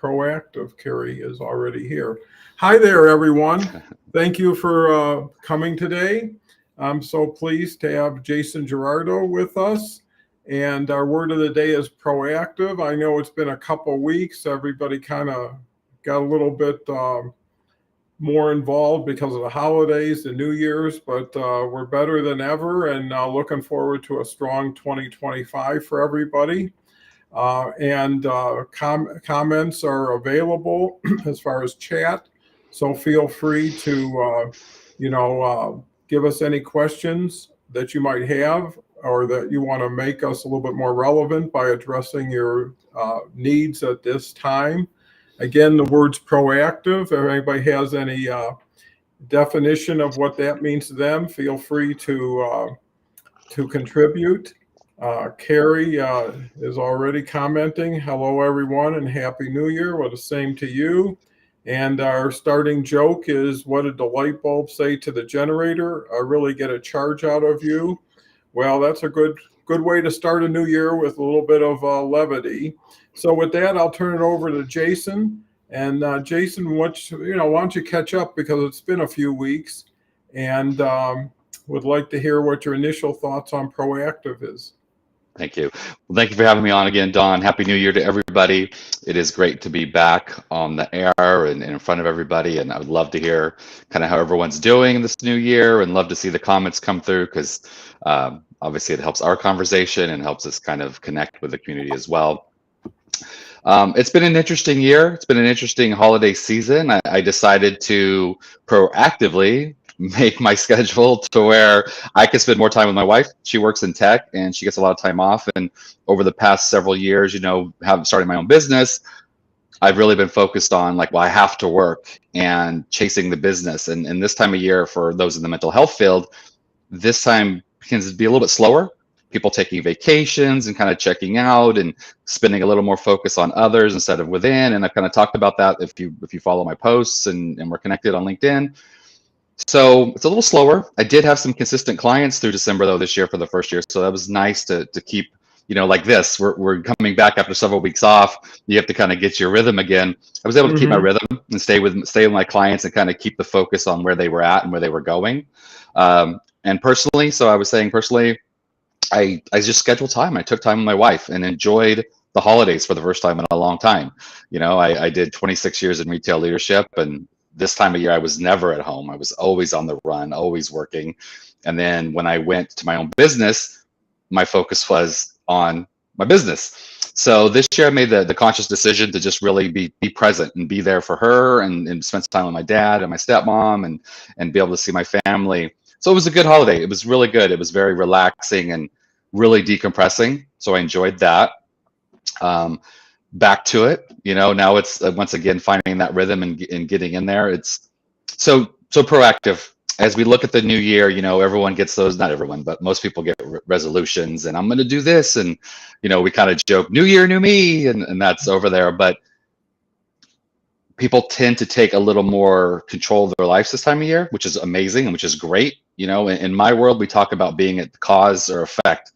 Proactive. Carrie is already here. Hi there, everyone. Thank you for coming today. I'm so pleased to have Jason Gerardo with us. And our word of the day is proactive. I know it's been a couple weeks. Everybody kind of got a little bit more involved because of the holidays, the New Year's, but we're better than ever and looking forward to a strong 2025 for everybody. And comments are available as far as chat. So feel free to, give us any questions that you might have or that you want to make us a little bit more relevant by addressing your needs at this time. Again, the word's proactive. If anybody has any definition of what that means to them, feel free to contribute. Carrie is already commenting. Hello, everyone, and Happy New Year. Well, the same to you. And our starting joke is, what did the light bulb say to the generator? I really get a charge out of you. Well, that's a good way to start a new year with a little bit of levity. So with that, I'll turn it over to Jason. And Jason, why don't you catch up, because it's been a few weeks, and would like to hear what your initial thoughts on proactive is. Thank you. Well, thank you for having me on again, Don. Happy New Year to everybody. It is great to be back on the air and in front of everybody. And I would love to hear kind of how everyone's doing in this new year, and love to see the comments come through, because obviously it helps our conversation and helps us kind of connect with the community as well. It's been an interesting year. It's been an interesting holiday season. I decided to proactively make my schedule to where I can spend more time with my wife. She works in tech and she gets a lot of time off. And over the past several years, starting my own business, I've really been focused on I have to work and chasing the business. And this time of year, for those in the mental health field, this time tends to be a little bit slower. People taking vacations and kind of checking out and spending a little more focus on others instead of within. And I've kind of talked about that if you follow my posts and we're connected on LinkedIn. So it's a little slower. I did have some consistent clients through December though this year for the first year. So that was nice to keep, like this. We're coming back after several weeks off. You have to kind of get your rhythm again. I was able to keep my rhythm and stay with my clients and kind of keep the focus on where they were at and where they were going. And personally, I just scheduled time. I took time with my wife and enjoyed the holidays for the first time in a long time. I did 26 years in retail leadership, and this time of year I was never at home. I was always on the run, always working. And then when I went to my own business, my focus was on my business. So this year I made the conscious decision to just really be present and be there for her and spend time with my dad and my stepmom and be able to see my family. So it was a good holiday. It was really good. It was very relaxing and really decompressing. So I enjoyed that. Back to it, now it's once again finding that rhythm and getting in there. It's so proactive. As we look at the new year, everyone gets those, not everyone, but most people get resolutions, and I'm going to do this. And, we kind of joke, new year, new me, and that's over there. But people tend to take a little more control of their lives this time of year, which is amazing and which is great. In my world, we talk about being at cause or effect.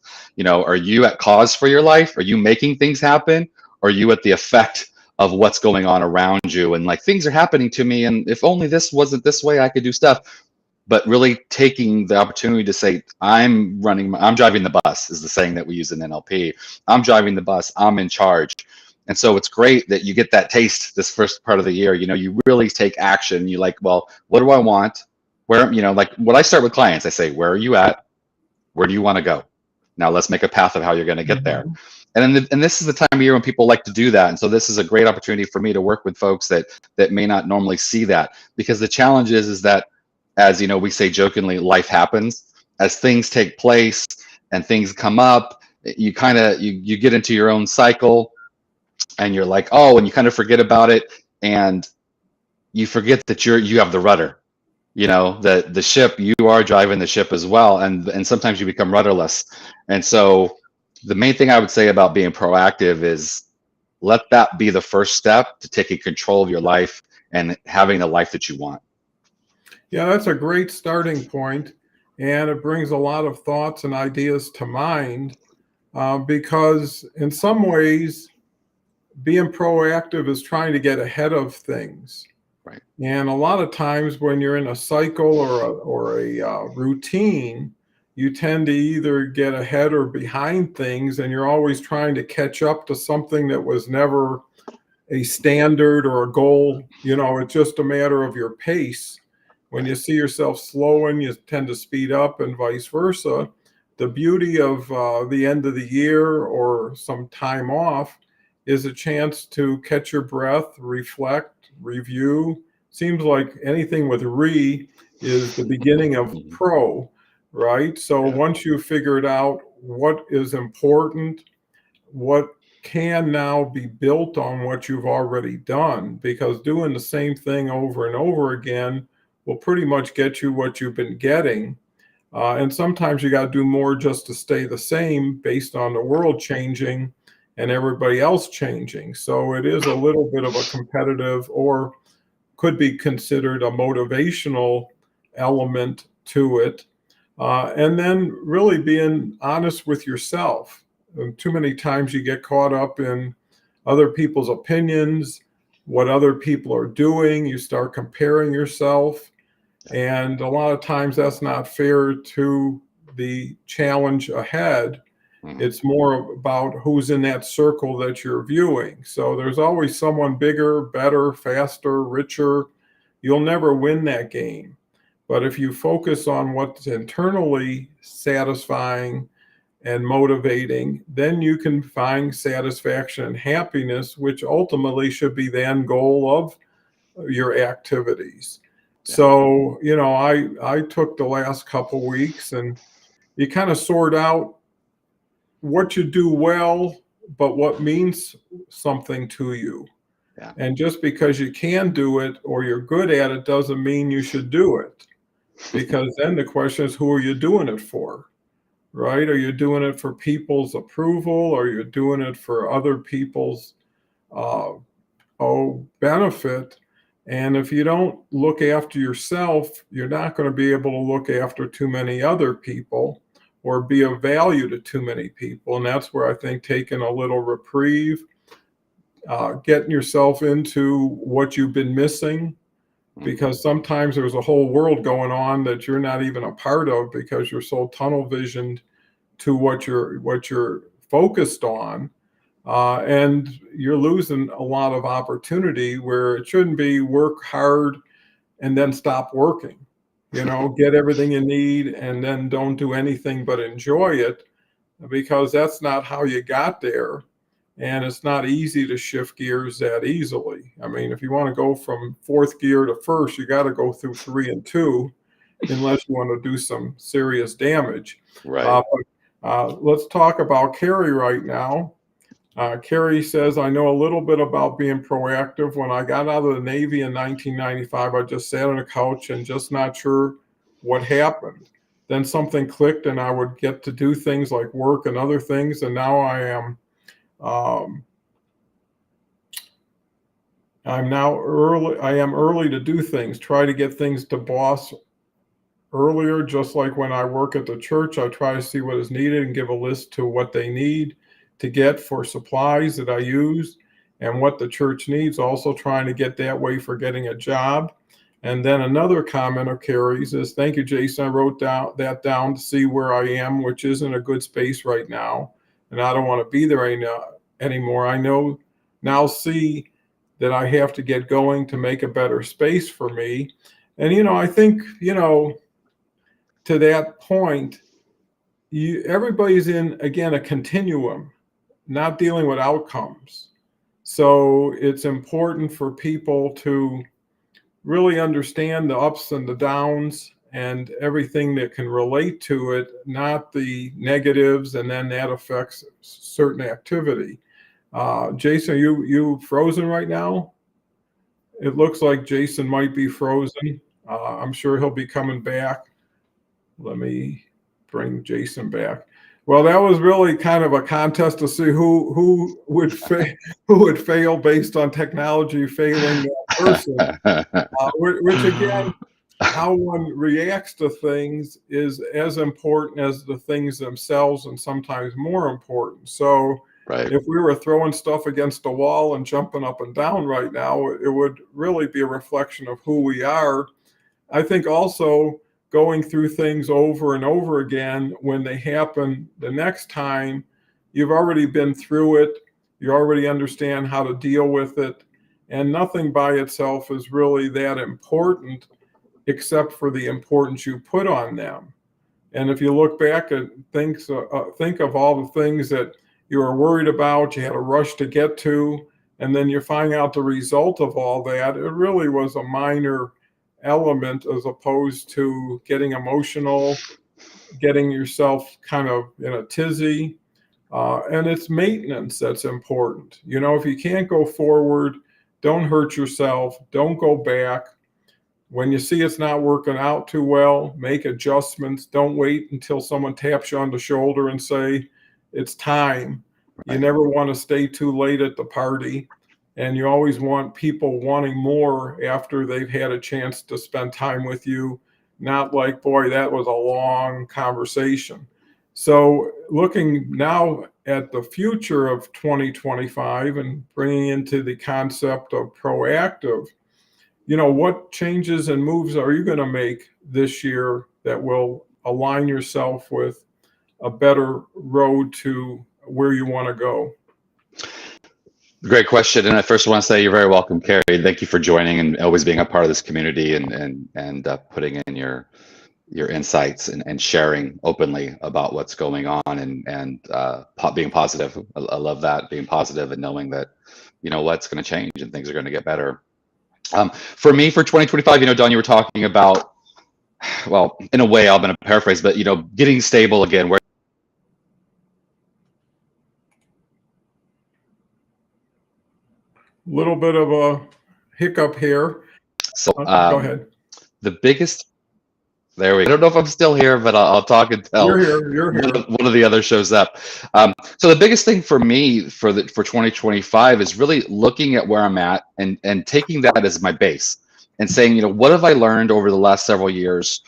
Are you at cause for your life? Are you making things happen? Or are you at the effect of what's going on around you? And things are happening to me, and if only this wasn't this way, I could do stuff. But really taking the opportunity to say, I'm driving the bus is the saying that we use in NLP. I'm driving the bus, I'm in charge. And so it's great that you get that taste this first part of the year. You really take action. You well, what do I want? Where, when I start with clients, I say, where are you at? Where do you want to go? Now let's make a path of how you're going to get there. And this is the time of year when people like to do that. And so this is a great opportunity for me to work with folks that may not normally see that, because the challenge is that, as we say jokingly, life happens. As things take place and things come up, you kind of you get into your own cycle, and you're and you kind of forget about it, and you forget that you have the rudder. That the ship, you are driving the ship as well, and sometimes you become rudderless. And so the main thing I would say about being proactive is let that be the first step to taking control of your life and having the life that you want. Yeah, that's a great starting point, and it brings a lot of thoughts and ideas to mind, because in some ways being proactive is trying to get ahead of things. Right. And a lot of times when you're in a cycle or a routine, you tend to either get ahead or behind things, and you're always trying to catch up to something that was never a standard or a goal. It's just a matter of your pace. When you see yourself slowing, you tend to speed up, and vice versa. The beauty of the end of the year or some time off is a chance to catch your breath, reflect, review. Seems like anything with re is the beginning of pro, right? So Yeah. once you figured out what is important, what can now be built on what you've already done, because doing the same thing over and over again will pretty much get you what you've been getting. And sometimes you got to do more just to stay the same based on the world changing and everybody else changing. So it is a little bit of a competitive, or could be considered a motivational element to it. And then really being honest with yourself. And too many times you get caught up in other people's opinions, what other people are doing. You start comparing yourself. And a lot of times that's not fair to the challenge ahead. It's more about who's in that circle that you're viewing. So there's always someone bigger, better, faster, richer. You'll never win that game. But if you focus on what's internally satisfying and motivating, then you can find satisfaction and happiness, which ultimately should be the end goal of your activities. Yeah. So, I took the last couple weeks, and you kind of sort out what you do well, but what means something to you. Yeah. And just because you can do it or you're good at it doesn't mean you should do it. Because then the question is, who are you doing it for? Right? Are you doing it for people's approval? Or are you doing it for other people's benefit? And if you don't look after yourself, you're not going to be able to look after too many other people or be of value to too many people. And that's where I think taking a little reprieve, getting yourself into what you've been missing, because sometimes there's a whole world going on that you're not even a part of because you're so tunnel visioned to what you're focused on. And you're losing a lot of opportunity where it shouldn't be work hard and then stop working. Get everything you need and then don't do anything but enjoy it, because that's not how you got there. And it's not easy to shift gears that easily. I mean, if you want to go from fourth gear to first, you got to go through 3 and 2, unless you want to do some serious damage. Right. Let's talk about Carrie right now. Carrie says, I know a little bit about being proactive. When I got out of the Navy in 1995, I just sat on a couch and just not sure what happened. Then something clicked and I would get to do things like work and other things. And now I am early to do things, try to get things to boss earlier. Just like when I work at the church, I try to see what is needed and give a list to what they need to get for supplies that I use and what the church needs, also trying to get that way for getting a job. And then another comment of Carrie's is, thank you, Jason. I wrote that down to see where I am, which isn't a good space right now. And I don't want to be there anymore. I now see that I have to get going to make a better space for me. And, I think, to that point, everybody's in, again, a continuum, not dealing with outcomes. So it's important for people to really understand the ups and the downs and everything that can relate to it, not the negatives, and then that affects certain activity. Jason, are you frozen right now? It looks like Jason might be frozen. I'm sure he'll be coming back. Let me bring Jason back. Well, that was really kind of a contest to see who would fail based on technology failing that person. Which again, how one reacts to things is as important as the things themselves, and sometimes more important. So Right. If we were throwing stuff against the wall and jumping up and down right now, it would really be a reflection of who we are. I think also going through things over and over again, when they happen the next time, you've already been through it. You already understand how to deal with it. And nothing by itself is really that important except for the importance you put on them. And if you look back at things, think of all the things that you were worried about, you had a rush to get to, and then you find out the result of all that, it really was a minor element as opposed to getting emotional, getting yourself kind of in a tizzy. And it's maintenance that's important. You know, if you can't go forward, don't hurt yourself, don't go back. When you see it's not working out too well, make adjustments. Don't wait until someone taps you on the shoulder and say, it's time. You never want to stay too late at the party. And you always want people wanting more after they've had a chance to spend time with you. Not like, boy, that was a long conversation. So looking now at the future of 2025 and bringing into the concept of proactive, you know, what changes and moves are you going to make this year that will align yourself with a better road to where you want to go? Great question. And I first want to say you're very welcome, Carrie. Thank you for joining and always being a part of this community and putting in your insights and sharing openly about what's going on and being positive. I love that, being positive and knowing that, you know, what's going to change and things are going to get better. For me, for 2025, you know, Don, you were talking about, well, in a way, I'm going to paraphrase, but, you know, getting stable again. Where little bit of a hiccup here. So go ahead. The biggest, there we go. I don't know if I'm still here, but I'll talk until You're here. One of the others shows up. So the biggest thing for me for 2025 is really looking at where I'm at and taking that as my base and saying, you know, what have I learned over the last several years?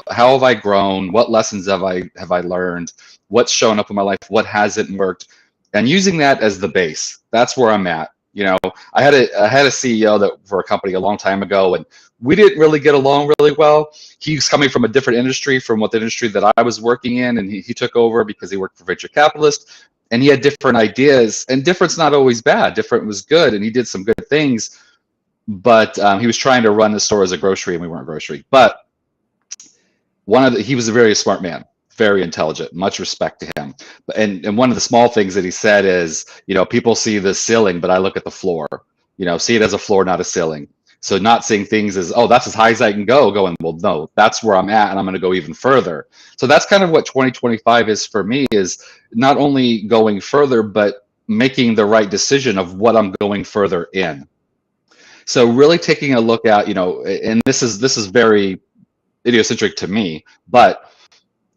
How have I grown? What lessons have I learned? What's shown up in my life? What hasn't worked? And using that as the base. That's where I'm at. You know, I had a CEO that for a company a long time ago, and we didn't really get along really well. He's coming from a different industry from what the industry that I was working in, and he took over because he worked for venture capitalists, and he had different ideas. And different's not always bad. Different was good, and he did some good things. But he was trying to run the store as a grocery, and we weren't grocery. But he was a very smart man. Very intelligent, much respect to him. And one of the small things that he said is, you know, people see the ceiling, but I look at the floor, you know, see it as a floor, not a ceiling. So not seeing things as, oh, that's as high as I can go, going, well, no, that's where I'm at and I'm going to go even further. So that's kind of what 2025 is for me, is not only going further, but making the right decision of what I'm going further in. So really taking a look at, you know, and this is very idiosyncratic to me, but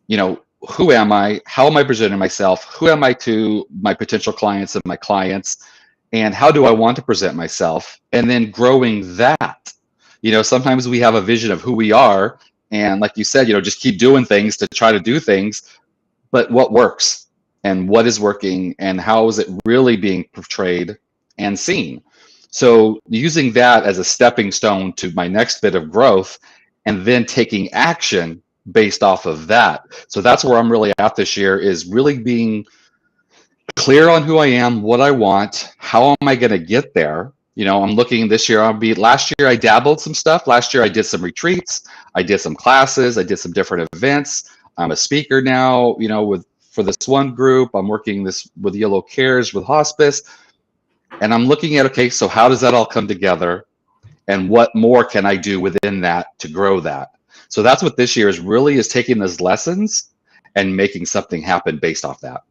you know, who am I? How am I presenting myself? Who am I to my potential clients and my clients? And how do I want to present myself? And then growing that. You know, sometimes we have a vision of who we are. And like you said, you know, just keep doing things to try to do things. But what works and what is working and how is it really being portrayed and seen? So using that as a stepping stone to my next bit of growth and then taking action based off of that. So that's where I'm really at this year, is really being clear on who I am, what I want, how am I going to get there? You know, I'm looking this year, last year I dabbled some stuff. Last year I did some retreats, I did some classes, I did some different events. I'm a speaker now, you know, for this one group. I'm working this with Yellow Cares, with hospice. And I'm looking at, okay, so how does that all come together? And what more can I do within that to grow that? So that's what this year is taking those lessons and making something happen based off that.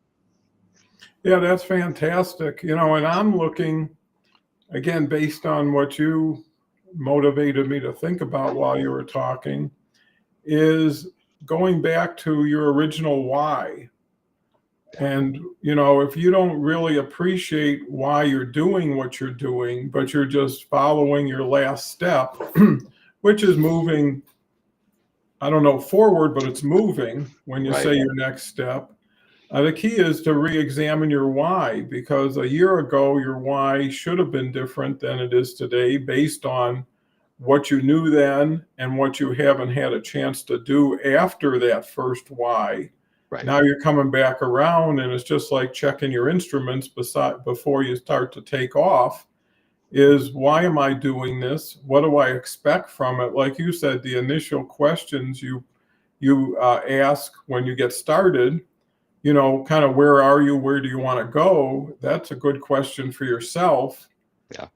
Yeah, that's fantastic. You know, and I'm looking, again, based on what you motivated me to think about while you were talking, is going back to your original why. And, you know, if you don't really appreciate why you're doing what you're doing, but you're just following your last step, which is moving, I don't know, forward, but it's moving when you say your next step. The key is to re-examine your why, because a year ago, your why should have been different than it is today based on what you knew then and what you haven't had a chance to do after that first why. Right. Now you're coming back around, and it's just like checking your instruments before you start to take off. Is why am I doing this? What do I expect from it? Like you said, the initial questions you ask when you get started, kind of where are you? Where do you want to go? That's a good question for yourself.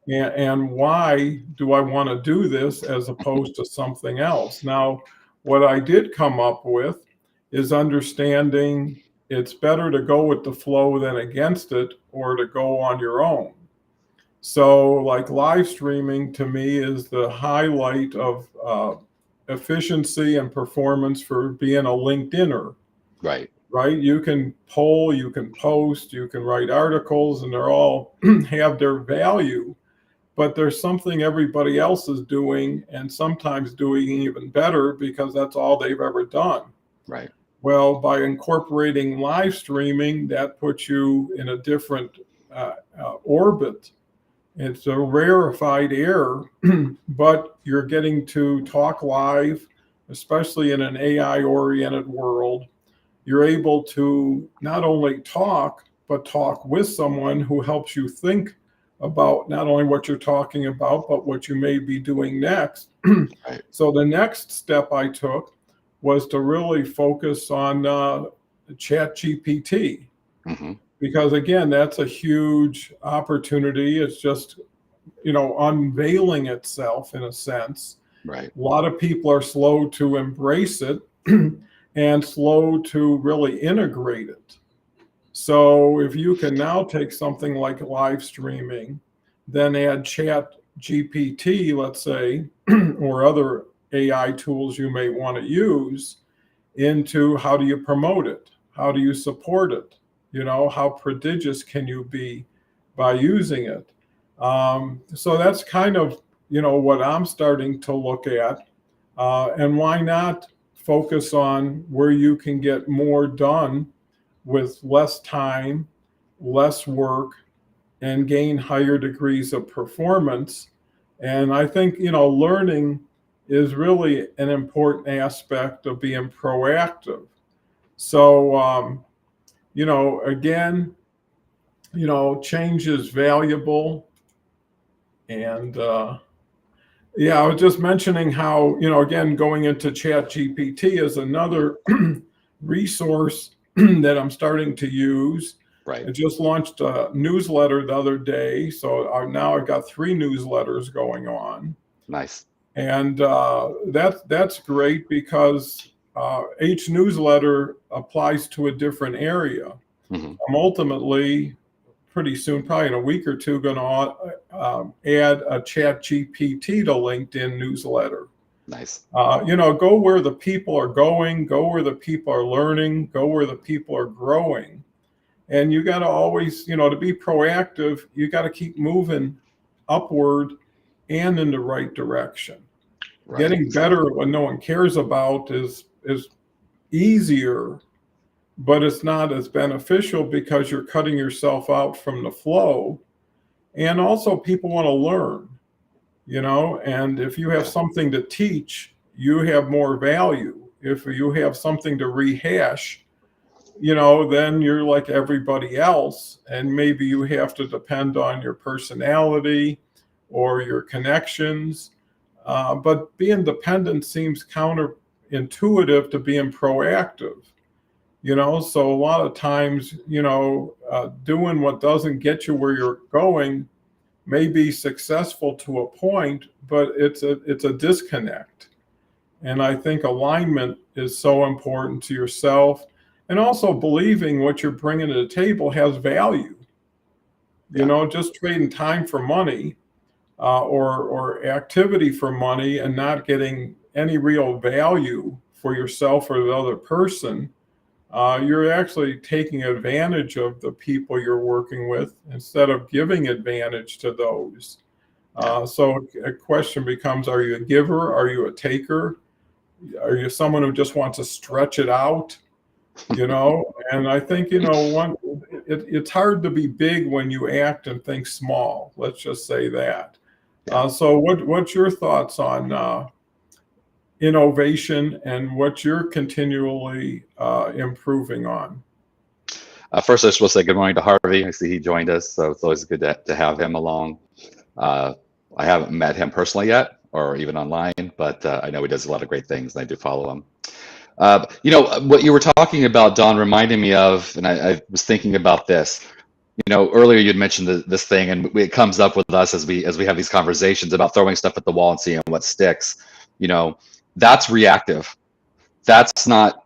Yeah. And why do I want to do this as opposed to something else? Now, what I did come up with is understanding it's better to go with the flow than against it, or to go on your own. So, like, live streaming to me is the highlight of efficiency and performance for being a LinkedIner. Right. Right? You can poll, you can post, you can write articles, and they're all have their value. But there's something everybody else is doing, and sometimes doing even better because that's all they've ever done. Right. Well, by incorporating live streaming, that puts you in a different orbit. It's a rarefied air, but you're getting to talk live, especially in an AI-oriented world. You're able to not only talk, but talk with someone who helps you think about not only what you're talking about, but what you may be doing next. Right. So the next step I took was to really focus on ChatGPT, Mm-hmm. because again, that's a huge opportunity. It's just, unveiling itself in a sense. Right. A lot of people are slow to embrace it and slow to really integrate it. So if you can now take something like live streaming, then add Chat GPT, let's say, or other AI tools you may want to use, into how do you promote it? How do you support it? How prodigious can you be by using it? So that's kind of, what I'm starting to look at. And why not focus on where you can get more done with less time, less work, and gain higher degrees of performance. And I think, learning is really an important aspect of being proactive. So, again, change is valuable. And yeah, I was just mentioning how, again, going into Chat GPT is another resource that I'm starting to use. Right. I just launched a newsletter the other day. So now I've got 3 newsletters going on. Nice. And that's great because each newsletter applies to a different area. Mm-hmm. I'm ultimately, pretty soon, probably in a week or two, going to add a Chat GPT to LinkedIn newsletter. Nice. Go where the people are going, go where the people are learning, go where the people are growing. And you got to always, to be proactive, you got to keep moving upward and in the right direction. Right. Getting better at what no one cares about is easier, but it's not as beneficial because you're cutting yourself out from the flow. And also people want to learn, and if you have something to teach, you have more value. If you have something to rehash, then you're like everybody else, and maybe you have to depend on your personality or your connections. But being dependent seems counterintuitive to being proactive. So a lot of times, doing what doesn't get you where you're going may be successful to a point, but it's a disconnect. And I think alignment is so important to yourself, and also believing what you're bringing to the table has value. Just trading time for money or activity for money and not getting any real value for yourself or the other person, you're actually taking advantage of the people you're working with instead of giving advantage to those. So a question becomes, are you a giver? Are you a taker? Are you someone who just wants to stretch it out? And I think, it's hard to be big when you act and think small. Let's just say that. Yeah. So what's your thoughts on innovation and what you're continually improving on? First, I just want to say good morning to Harvey. I see he joined us, so it's always good to have him along. I haven't met him personally yet, or even online, but I know he does a lot of great things, and I do follow him. What you were talking about, Don, reminded me of, and I was thinking about this. Earlier you'd mentioned this thing, and it comes up with us as we have these conversations about throwing stuff at the wall and seeing what sticks. That's reactive. That's not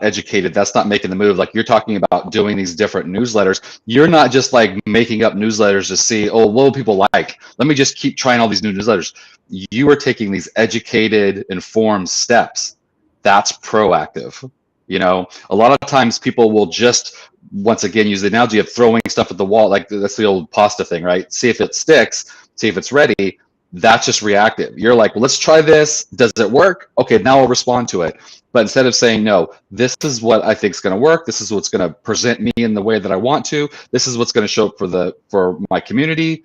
educated. That's not making the move. Like you're talking about doing these different newsletters. You're not just like making up newsletters to see, oh, what will people like? Let me just keep trying all these new newsletters. You are taking these educated, informed steps. That's proactive. A lot of times people will just, once again, use the analogy of throwing stuff at the wall. Like that's the old pasta thing, right? See if it sticks, see if it's ready. That's just reactive. You're like, well, let's try this. Does it work? Okay, now I'll respond to it. But instead of saying, no, this is what I think is going to work. This is what's going to present me in the way that I want to. This is what's going to show up for my community.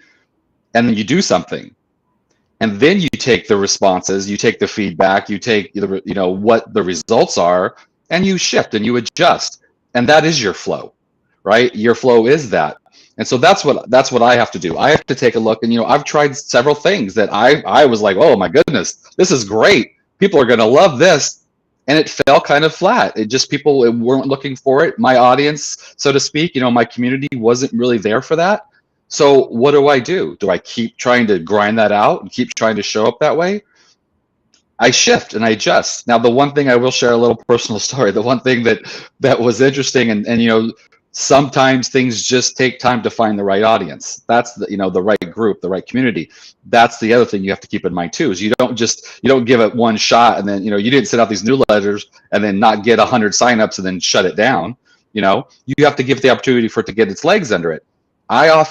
And then you do something. And then you take the responses, you take the feedback, you take what the results are, and you shift and you adjust. And that is your flow, right? Your flow is that. And so that's what I have to do. I have to take a look, and I've tried several things that I was like, oh my goodness, this is great. People are going to love this, and it fell kind of flat. People weren't looking for it. My audience, so to speak, my community wasn't really there for that. So what do? Do I keep trying to grind that out and keep trying to show up that way? I shift and I adjust. Now, the one thing I will share a little personal story. The one thing that was interesting, and sometimes things just take time to find the right audience. That's the right group, the right community. That's the other thing you have to keep in mind too, is you don't give it one shot and then, you didn't send out these newsletters and then not get 100 signups and then shut it down. You have to give the opportunity for it to get its legs under it. I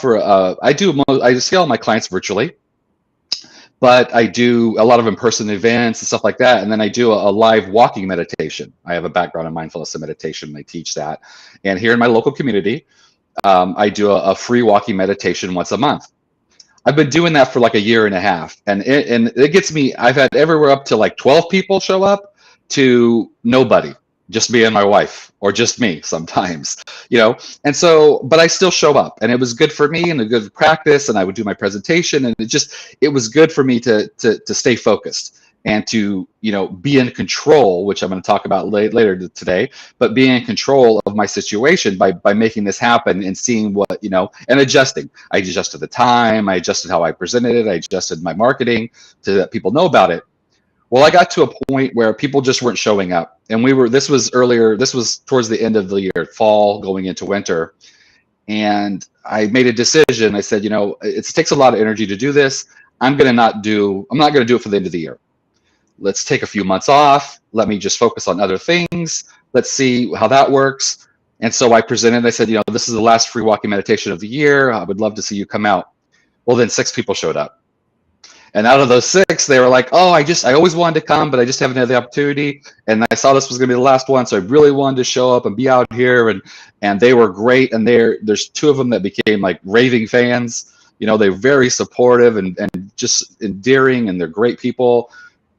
scale my clients virtually, but I do a lot of in-person events and stuff like that. And then I do a live walking meditation. I have a background in mindfulness and meditation, and I teach that. And here in my local community, I do a free walking meditation once a month. I've been doing that for like a year and a half. And it gets me, I've had everywhere up to like 12 people show up to nobody. Just me and my wife, or just me sometimes, and so, but I still show up, and it was good for me and a good practice. And I would do my presentation, and it was good for me to stay focused and to, be in control, which I'm going to talk about later today, but being in control of my situation by making this happen and seeing what, and adjusting. I adjusted the time, I adjusted how I presented it, I adjusted my marketing to let people know about it. Well, I got to a point where people just weren't showing up, and this was towards the end of the year, fall going into winter. And I made a decision. I said, it takes a lot of energy to do this. I'm not going to do it for the end of the year. Let's take a few months off. Let me just focus on other things. Let's see how that works. And so I presented, I said, this is the last free walking meditation of the year. I would love to see you come out. Well, then 6 people showed up. And out of those 6, they were like, oh, I always wanted to come, but I just haven't had the opportunity. And I saw this was going to be the last one. So I really wanted to show up and be out here. And they were great. And there's 2 of them that became like raving fans. They're very supportive and just endearing, and they're great people.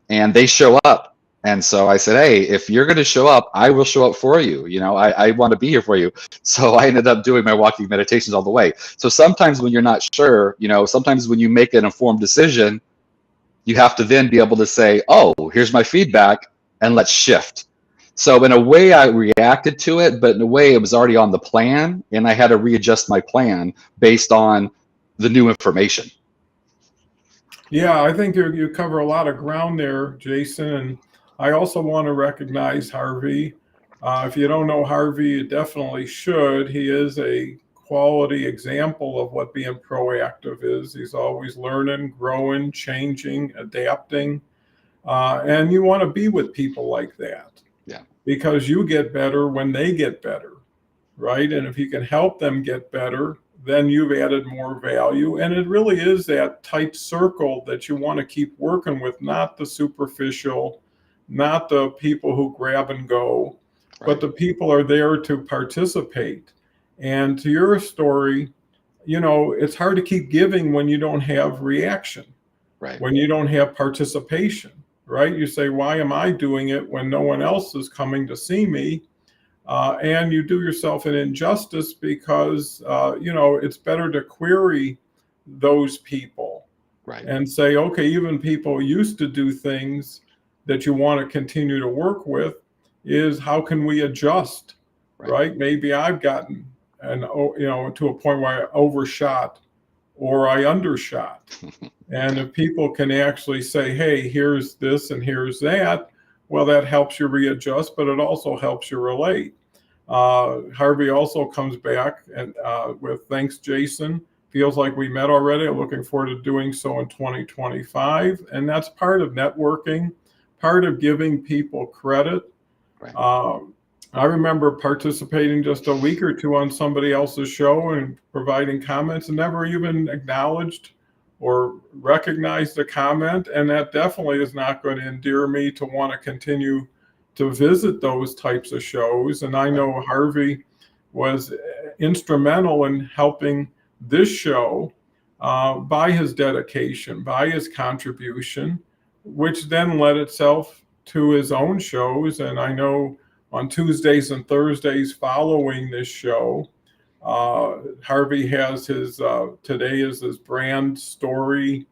And they show up. And so I said, hey, if you're going to show up, I will show up for you. I want to be here for you. So I ended up doing my walking meditations all the way. So sometimes when you're not sure, sometimes when you make an informed decision, you have to then be able to say, oh, here's my feedback, and let's shift. So in a way I reacted to it, but in a way it was already on the plan, and I had to readjust my plan based on the new information. Yeah, I think you cover a lot of ground there, Jason. And I also want to recognize Harvey. If you don't know Harvey, you definitely should. He is a quality example of what being proactive is. He's always learning, growing, changing, adapting. And you want to be with people like that. Yeah. Because you get better when they get better, right? And if you can help them get better, then you've added more value. And it really is that tight circle that you want to keep working with, not the superficial, not the people who grab and go. but the people are there to participate. And to your story, it's hard to keep giving when you don't have reaction, when you don't have participation, right? You say, why am I doing it when no one else is coming to see me? And you do yourself an injustice because, it's better to query those people and say, okay, even people used to do things that you want to continue to work with, is how can we adjust, right? Maybe I've gotten to a point where I overshot or I undershot. And if people can actually say, hey, here's this and here's that, well, that helps you readjust, but it also helps you relate. Harvey also comes back and with thanks, Jason. Feels like we met already. I'm looking forward to doing so in 2025. And that's part of networking, part of giving people credit. I remember participating just a week or two on somebody else's show and providing comments and never even acknowledged or recognized the comment. And that definitely is not going to endear me to want to continue to visit those types of shows. And I know Harvey was instrumental in helping this show by his dedication, by his contribution, which then led itself to his own shows. And I know on Tuesdays and Thursdays following this show, Harvey has his, today is his brand story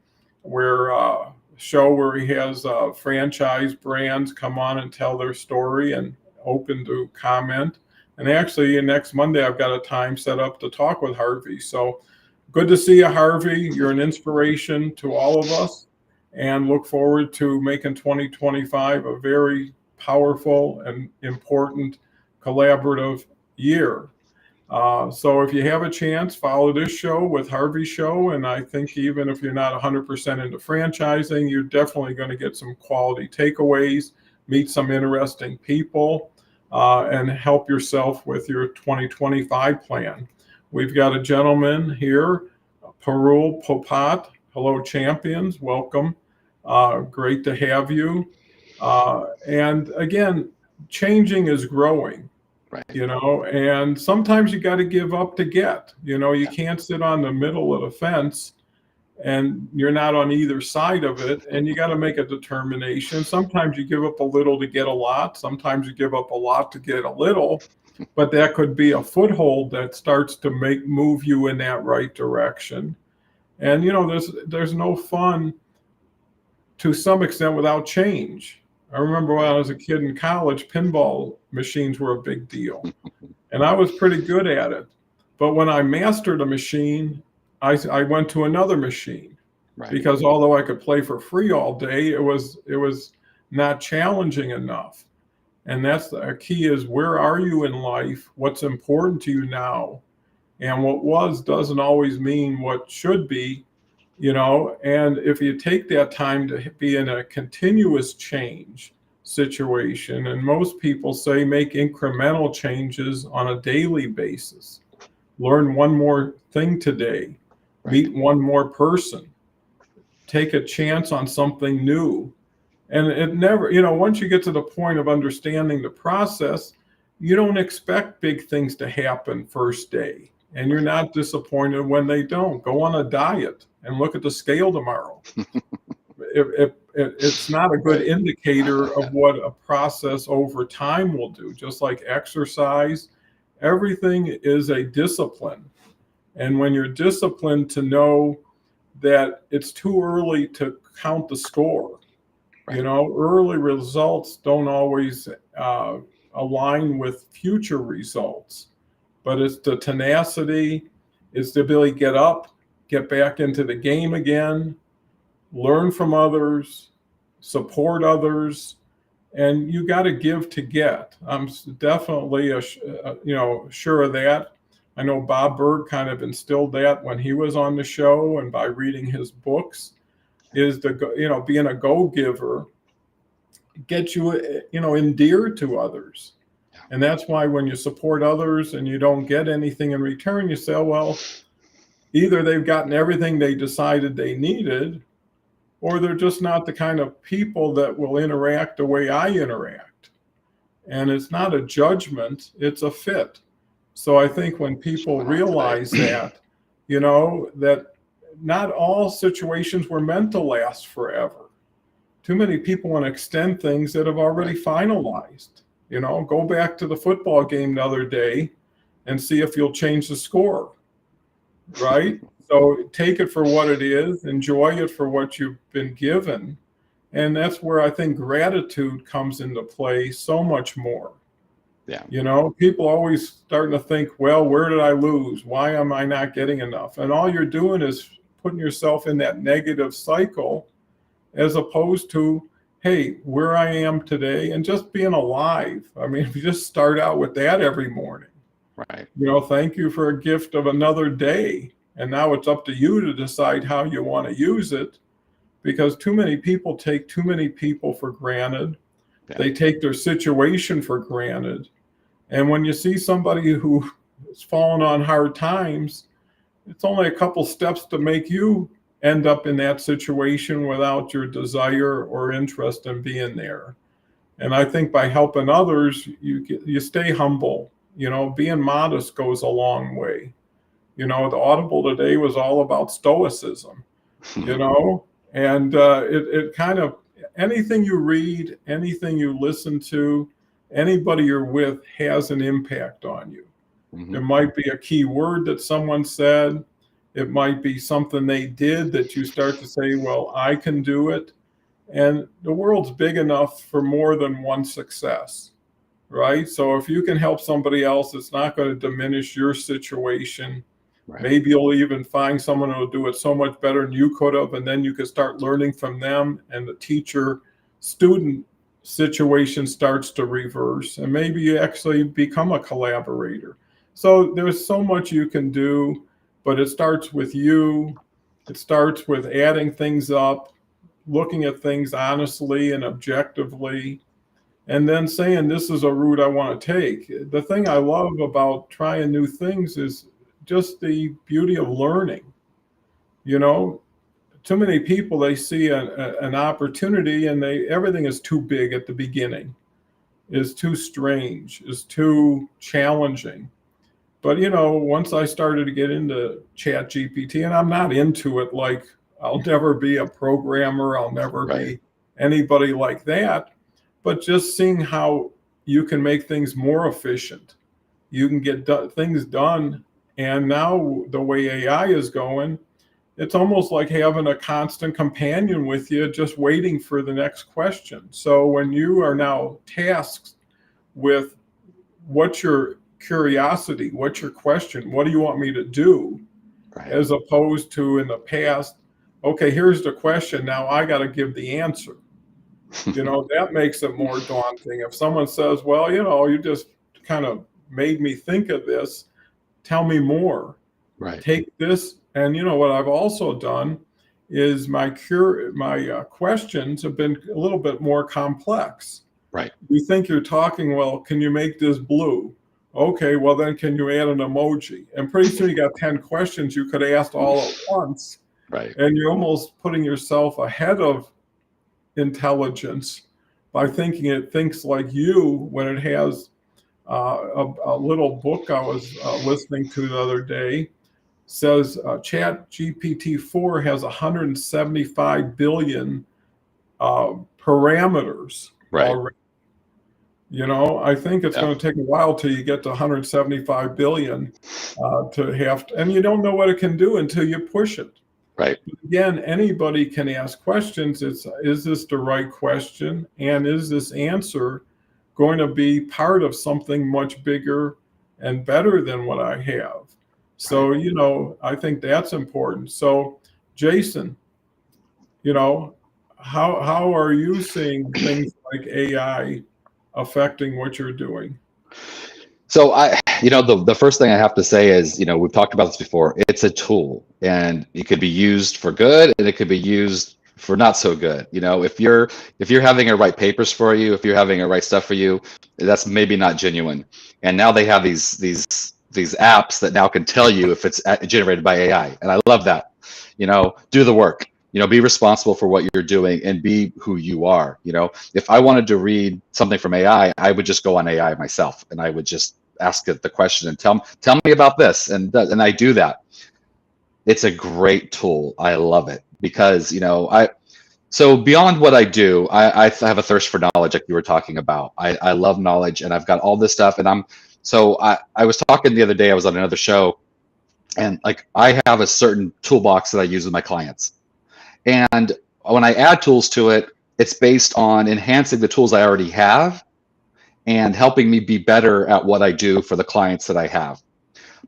show where he has franchise brands come on and tell their story and open to comment. And actually next Monday, I've got a time set up to talk with Harvey. So good to see you, Harvey. You're an inspiration to all of us, and look forward to making 2025 a very powerful and important collaborative year. So if you have a chance, follow this show with Harvey's show. And I think even if you're not 100% into franchising, you're definitely going to get some quality takeaways, meet some interesting people, and help yourself with your 2025 plan. We've got a gentleman here, Parul Popat. Hello, champions. Welcome. Great to have you. And again, changing is growing. And sometimes you got to give up to get. You can't sit on the middle of the fence and you're not on either side of it, and you got to make a determination. Sometimes you give up a little to get a lot. Sometimes you give up a lot to get a little, but that could be a foothold that starts to move you in that right direction. And there's no fun to some extent without change. I remember when I was a kid in college, pinball machines were a big deal. And I was pretty good at it. But when I mastered a machine, I went to another machine. Because although I could play for free all day, it was not challenging enough. And that's the key, is where are you in life? What's important to you now? And what doesn't always mean what should be. And if you take that time to be in a continuous change situation, and most people say make incremental changes on a daily basis, learn one more thing today, meet one more person, take a chance on something new. And it never, once you get to the point of understanding the process, you don't expect big things to happen first day. And you're not disappointed when they don't. Go on a diet and look at the scale tomorrow. It's not a good indicator of what a process over time will do. Just like exercise, everything is a discipline. And when you're disciplined to know that it's too early to count the score, early results don't always align with future results. But it's the tenacity, it's the ability to get up, get back into the game again, learn from others, support others, and you got to give to get. I'm definitely sure of that. I know Bob Berg kind of instilled that when he was on the show, and by reading his books, is being a go-giver gets you endeared to others. And that's why when you support others and you don't get anything in return, you say, well, either they've gotten everything they decided they needed, or they're just not the kind of people that will interact the way I interact. And it's not a judgment, it's a fit. So I think when people realize that, that not all situations were meant to last forever. Too many people want to extend things that have already finalized. Go back to the football game the other day and see if you'll change the score, right? So take it for what it is, enjoy it for what you've been given. And that's where I think gratitude comes into play so much more. Yeah. People always starting to think, well, where did I lose? Why am I not getting enough? And all you're doing is putting yourself in that negative cycle, as opposed to, hey, where I am today and just being alive. I mean, if you just start out with that every morning, right. Thank you for a gift of another day. And now it's up to you to decide how you want to use it, because too many people take too many people for granted. Yeah. They take their situation for granted. And when you see somebody who has fallen on hard times, it's only a couple steps to make you end up in that situation without your desire or interest in being there. And I think by helping others, you stay humble. Being modest goes a long way. The Audible today was all about stoicism, and it kind of, anything you read, anything you listen to, anybody you're with has an impact on you. Mm-hmm. It might be a key word that someone said. It might be something they did that you start to say, well, I can do it. And the world's big enough for more than one success, right? So if you can help somebody else, it's not going to diminish your situation. Right. Maybe you'll even find someone who will do it so much better than you could have, and then you can start learning from them, and the teacher-student situation starts to reverse, and maybe you actually become a collaborator. So there's so much you can do, but it starts with you. It starts with adding things up, looking at things honestly and objectively, and then saying, this is a route I want to take. The thing I love about trying new things is just the beauty of learning. Too many people, they see an opportunity and everything is too big at the beginning, is too strange, is too challenging. But, once I started to get into ChatGPT, and I'm not into it, like I'll never be a programmer, I'll never be anybody like that, but just seeing how you can make things more efficient. You can get things done. And now the way AI is going, it's almost like having a constant companion with you, just waiting for the next question. So when you are now tasked with what's your curiosity, what's your question, what do you want me to do? Right. As opposed to in the past, okay, here's the question, now I got to give the answer. That makes it more daunting. If someone says, well, you just kind of made me think of this, tell me more. Right. Take this. And what I've also done is my questions have been a little bit more complex. Right. You think you're talking, well, can you make this blue? Okay, well then can you add an emoji? And pretty soon you got 10 questions you could ask all at once. Right. And you're almost putting yourself ahead of intelligence by thinking it thinks like you, when it has a little book I was listening to the other day says ChatGPT-4 has 175 billion parameters. Right. Already. I think it's going to take a while till you get to 175 billion to have to, and you don't know what it can do until you push it. Right. But again, anybody can ask questions. Is this the right question? And is this answer going to be part of something much bigger and better than what I have? So, I think that's important. So, Jason, how are you seeing things like AI affecting what you're doing? So the first thing I have to say is, we've talked about this before, it's a tool, and it could be used for good and it could be used for not so good. If you're having it write papers for you, if you're having it write stuff for you, that's maybe not genuine. And now they have these apps that now can tell you if it's generated by AI. And I love that, do the work. be responsible for what you're doing and be who you are. If I wanted to read something from AI, I would just go on AI myself and I would just ask it the question and tell me about this. And I do that. It's a great tool. I love it because, so beyond what I do, I have a thirst for knowledge, like you were talking about. I love knowledge, and I've got all this stuff. And I was talking the other day, I was on another show, and like I have a certain toolbox that I use with my clients. And when I add tools to it, it's based on enhancing the tools I already have and helping me be better at what I do for the clients that I have.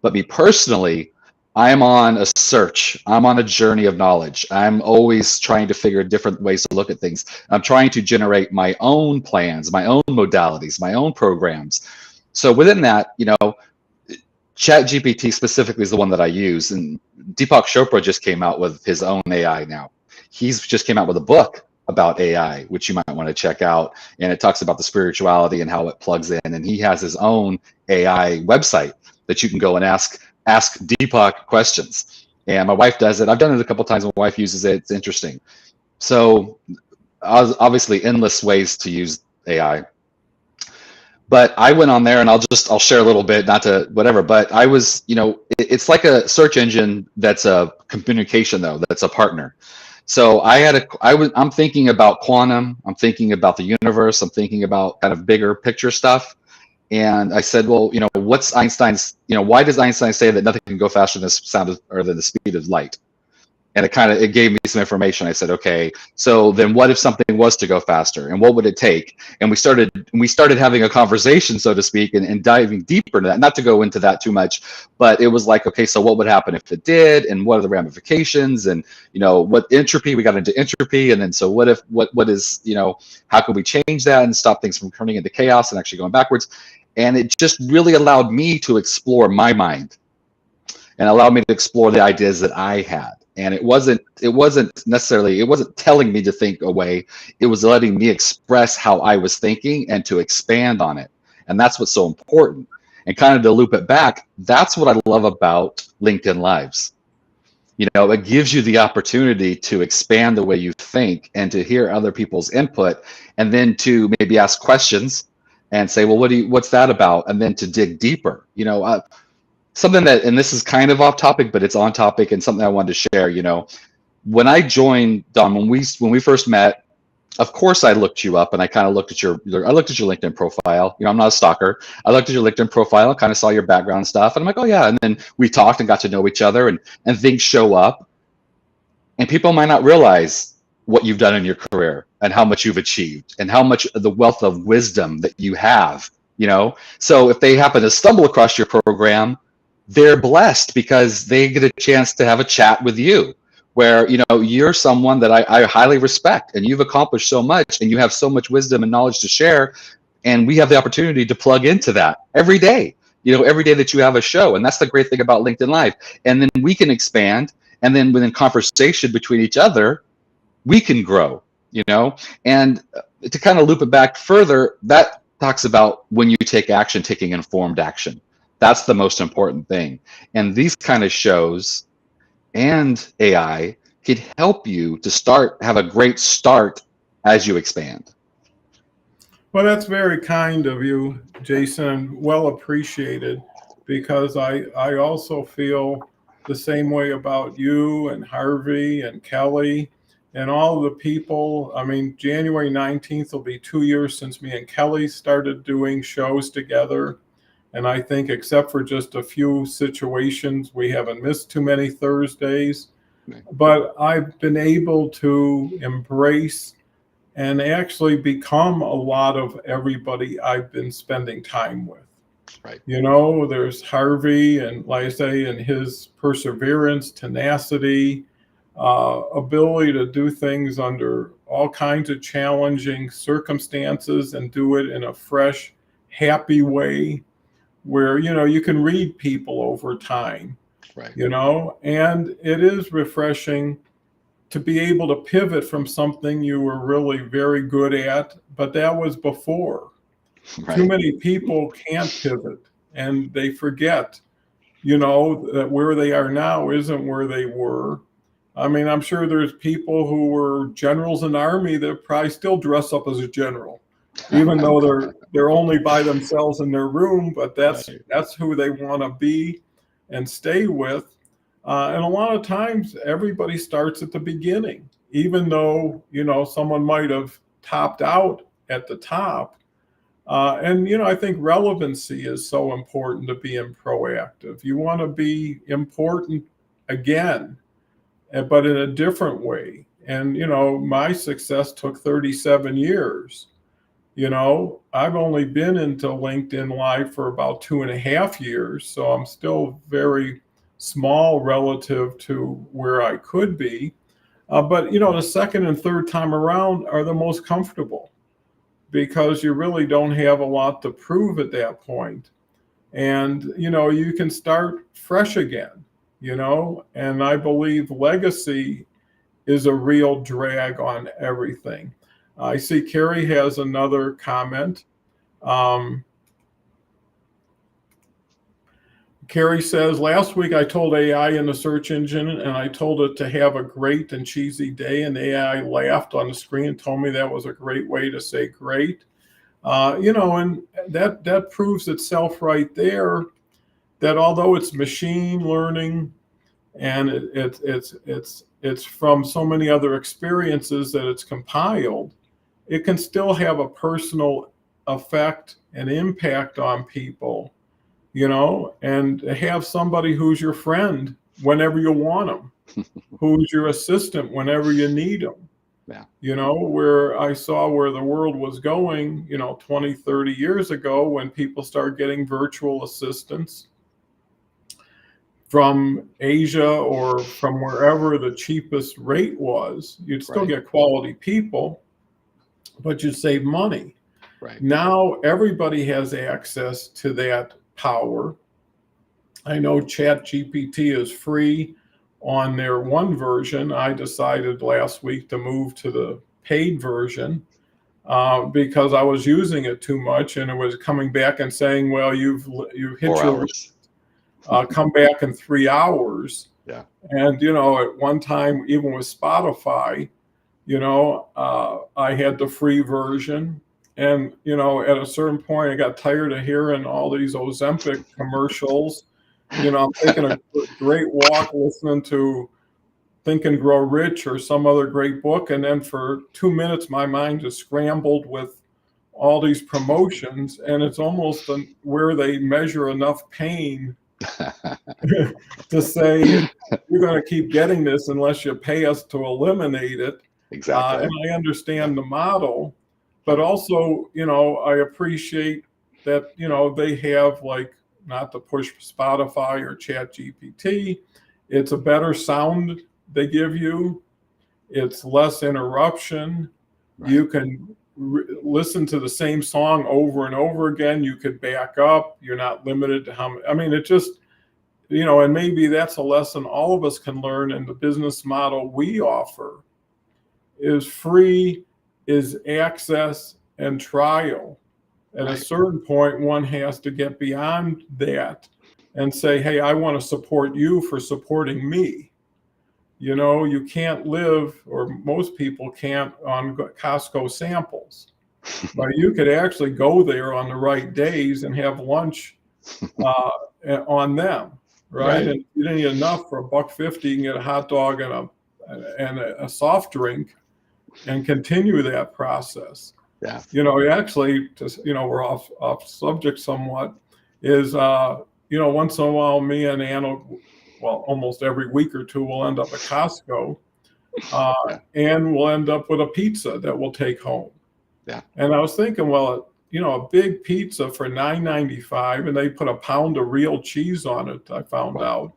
But me personally, I'm on a search. I'm on a journey of knowledge. I'm always trying to figure different ways to look at things. I'm trying to generate my own plans, my own modalities, my own programs. So within that, ChatGPT specifically is the one that I use. And Deepak Chopra just came out with his own AI now. He's just came out with a book about AI, which you might want to check out. And it talks about the spirituality and how it plugs in. And he has his own AI website that you can go and ask Deepak questions. And my wife does it. I've done it a couple times. My wife uses it. It's interesting. So obviously endless ways to use AI. But I went on there, and I'll share a little bit, not to whatever, but I was, it's like a search engine that's a communication though, that's a partner. So I'm thinking about quantum, I'm thinking about the universe, I'm thinking about kind of bigger picture stuff. And I said, well, what's Einstein's, why does Einstein say that nothing can go faster than the sound or than the speed of light? And it gave me some information. I said, okay, so then what if something was to go faster, and what would it take? And we started having a conversation, so to speak, and diving deeper into that. Not to go into that too much, but it was like, okay, so what would happen if it did, and what are the ramifications, and what entropy? We got into entropy, and then so what if what is how can we change that and stop things from turning into chaos and actually going backwards? And it just really allowed me to explore my mind, and allowed me to explore the ideas that I had. And it wasn't telling me to think away. It was letting me express how I was thinking and to expand on it. And that's what's so important. And kind of to loop it back, that's what I love about LinkedIn Lives. It gives you the opportunity to expand the way you think and to hear other people's input, and then to maybe ask questions and say, well, what's that about? And then to dig deeper. Something that, and this is kind of off topic, but it's on topic, and something I wanted to share. When I joined, Don, when we first met, of course I looked you up, and I kind of looked at your LinkedIn profile. I'm not a stalker. I looked at your LinkedIn profile and kind of saw your background and stuff, and I'm like, oh yeah. And then we talked and got to know each other, and things show up, and people might not realize what you've done in your career and how much you've achieved and how much the wealth of wisdom that you have. So if they happen to stumble across your program, they're blessed because they get a chance to have a chat with you, where you're someone that I highly respect, and you've accomplished so much, and you have so much wisdom and knowledge to share, and we have the opportunity to plug into that every day every day that you have a show. And that's the great thing about LinkedIn Live. And then we can expand, and then within conversation between each other, we can grow. And to kind of loop it back further, that talks about when you take action, taking informed action. That's the most important thing. And these kind of shows and AI could help you to have a great start as you expand. Well, that's very kind of you, Jason. Well appreciated, because I also feel the same way about you and Harvey and Kelly and all the people. I mean, January 19th will be 2 years since me and Kelly started doing shows together. And I think, except for just a few situations, we haven't missed too many Thursdays. But I've been able to embrace and actually become a lot of everybody I've been spending time with. Right. There's Harvey, and like I say, and his perseverance, tenacity, ability to do things under all kinds of challenging circumstances and do it in a fresh, happy way, where you can read people over time. Right. And it is refreshing to be able to pivot from something you were really very good at, but that was before. Right. Too many people can't pivot, and they forget that where they are now isn't where they were, I mean, I'm sure there's people who were generals in the army that probably still dress up as a general, even though they're only by themselves in their room, but that's who they want to be and stay with. And a lot of times everybody starts at the beginning, even though, someone might have topped out at the top. And, I think relevancy is so important to being proactive. You want to be important again, but in a different way. And, my success took 37 years. I've only been into LinkedIn Live for about 2.5 years. So I'm still very small relative to where I could be. But, the second and third time around are the most comfortable because you really don't have a lot to prove at that point. And, you can start fresh again, and I believe legacy is a real drag on everything. I see Carrie has another comment. Carrie says, last week I told AI in the search engine and I told it to have a great and cheesy day, and AI laughed on the screen and told me that was a great way to say great. And that proves itself right there, that although it's machine learning and it's from so many other experiences that it's compiled, it can still have a personal effect and impact on people, and have somebody who's your friend whenever you want them, who's your assistant whenever you need them. Yeah. Where I saw where the world was going, 20, 30 years ago, when people started getting virtual assistants from Asia or from wherever the cheapest rate was, you'd still get quality people, but you'd save money. Right. Now everybody has access to that power. I know ChatGPT is free on their one version. I decided last week to move to the paid version because I was using it too much, and it was coming back and saying, well, you've hit 4 your hours. Come back in 3 hours. Yeah. And, at one time, even with Spotify, I had the free version. And, at a certain point, I got tired of hearing all these Ozempic commercials. I'm taking a great walk listening to Think and Grow Rich or some other great book. And then for 2 minutes, my mind just scrambled with all these promotions. And it's almost where they measure enough pain to say, you're going to keep getting this unless you pay us to eliminate it. Exactly. And I understand the model, but also, I appreciate that, they have, like, not to push Spotify or ChatGPT. It's a better sound they give you. It's less interruption. Right. You can listen to the same song over and over again. You could back up. You're not limited to how many. I mean, it just, and maybe that's a lesson all of us can learn in the business model we offer is free, is access and trial. At a certain point, one has to get beyond that and say, hey, I want to support you for supporting me. You can't live, or most people can't, on Costco samples. But you could actually go there on the right days and have lunch on them, right? And you didn't get enough for $1.50, you can get a hot dog and a soft drink and continue that process. Yeah. Actually, we're off subject somewhat, is, once in a while, me and Anna, well, almost every week or two, we'll end up at Costco and we'll end up with a pizza that we'll take home. Yeah. And I was thinking, well, a big pizza for $9.95, and they put a pound of real cheese on it, I found out.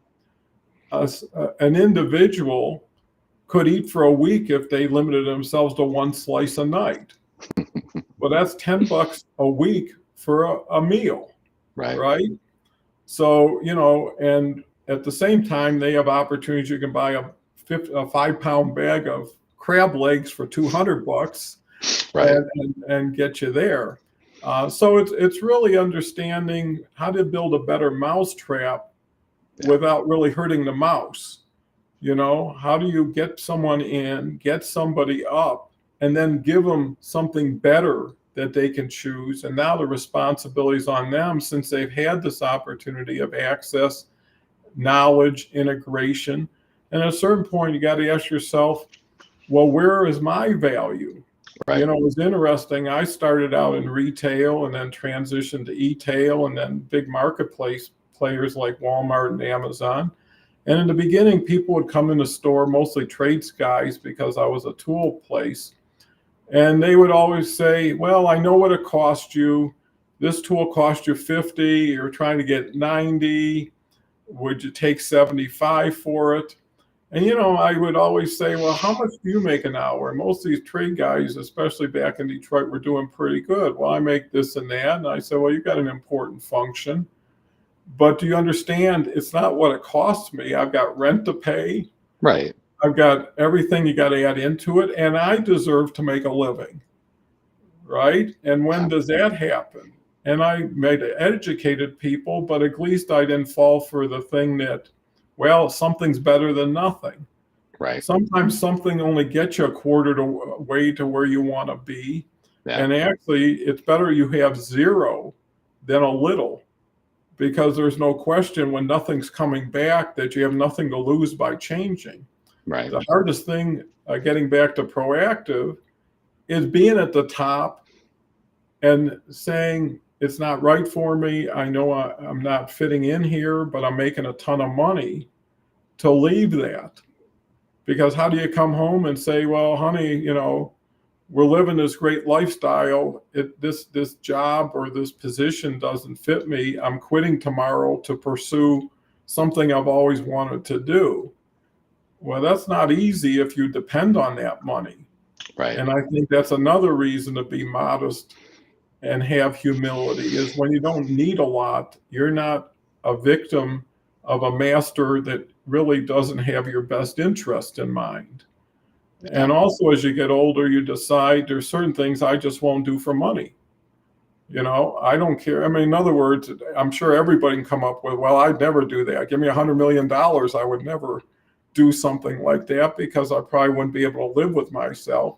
An individual could eat for a week if they limited themselves to one slice a night. Well, that's $10 a week for a meal, right? So, and at the same time, they have opportunities. You can buy a 5-pound bag of crab legs for $200, and get you there. So it's really understanding how to build a better mousetrap without really hurting the mouse. How do you get someone in, get somebody up, and then give them something better that they can choose? And now the responsibility is on them, since they've had this opportunity of access, knowledge, integration. And at a certain point, you got to ask yourself, well, where is my value? Right. It was interesting. I started out in retail and then transitioned to e-tail and then big marketplace players like Walmart and Amazon. And in the beginning, people would come in the store, mostly trades guys, because I was a tool place. And they would always say, well, I know what it cost you. This tool cost you 50. You're trying to get 90. Would you take 75 for it? And, I would always say, well, how much do you make an hour? And most of these trade guys, especially back in Detroit, were doing pretty good. Well, I make this and that. And I said, well, you've got an important function. But do you understand? It's not what it costs me. I've got rent to pay. Right. I've got everything you got to add into it. And I deserve to make a living. Right? And when does that happen? And I made educated people, but at least I didn't fall for the thing that, well, something's better than nothing. Right. Sometimes something only gets you a quarter way to where you want to be. Yeah. And actually, it's better you have zero than a little, because there's no question when nothing's coming back that you have nothing to lose by changing. Right. The hardest thing, getting back to proactive, is being at the top and saying, it's not right for me. I know I'm not fitting in here, but I'm making a ton of money, to leave that. Because how do you come home and say, well, honey, we're living this great lifestyle. This job or this position doesn't fit me. I'm quitting tomorrow to pursue something I've always wanted to do. Well, that's not easy if you depend on that money. Right. And I think that's another reason to be modest and have humility, is when you don't need a lot, you're not a victim of a master that really doesn't have your best interest in mind. Yeah. And also, as you get older, you decide there's certain things I just won't do for money. I don't care. I mean, in other words, I'm sure everybody can come up with, well, I'd never do that. Give me $100 million. I would never do something like that, because I probably wouldn't be able to live with myself.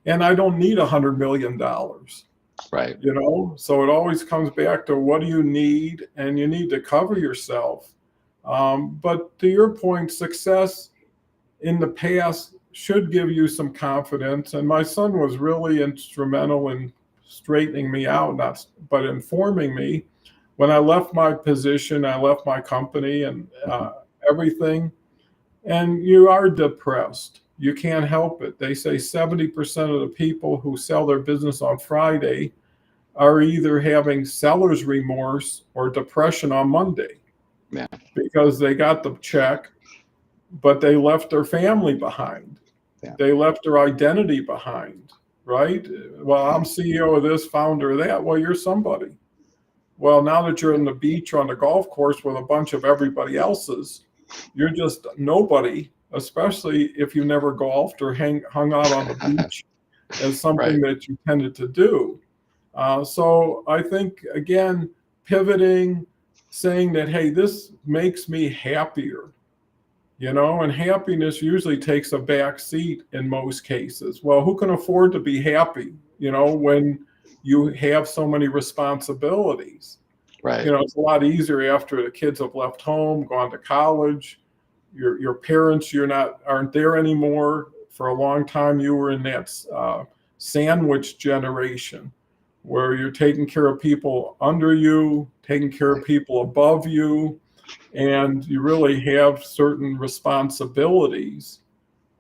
And I don't need $100 million. Right. So it always comes back to, what do you need? And you need to cover yourself. But to your point, success in the past should give you some confidence. And my son was really instrumental in straightening me out, but informing me. When I left my position, I left my company and everything, and you are depressed. You can't help it. They say 70% of the people who sell their business on Friday are either having seller's remorse or depression on Monday. Yeah. Because they got the check, but they left their family behind. Yeah. They left their identity behind, right? Well, I'm CEO of this, founder of that. Well, you're somebody. Well, now that you're on the beach or on the golf course with a bunch of everybody else's, you're just nobody, especially if you never golfed or hung out on the beach as something that you tended to do. So I think, again, pivoting, saying that, hey, this makes me happier, and happiness usually takes a back seat in most cases. Well, who can afford to be happy, when you have so many responsibilities? Right. It's a lot easier after the kids have left home, gone to college. Your parents, aren't there anymore. For a long time, you were in that sandwich generation, where you're taking care of people under you, taking care of people above you, and you really have certain responsibilities.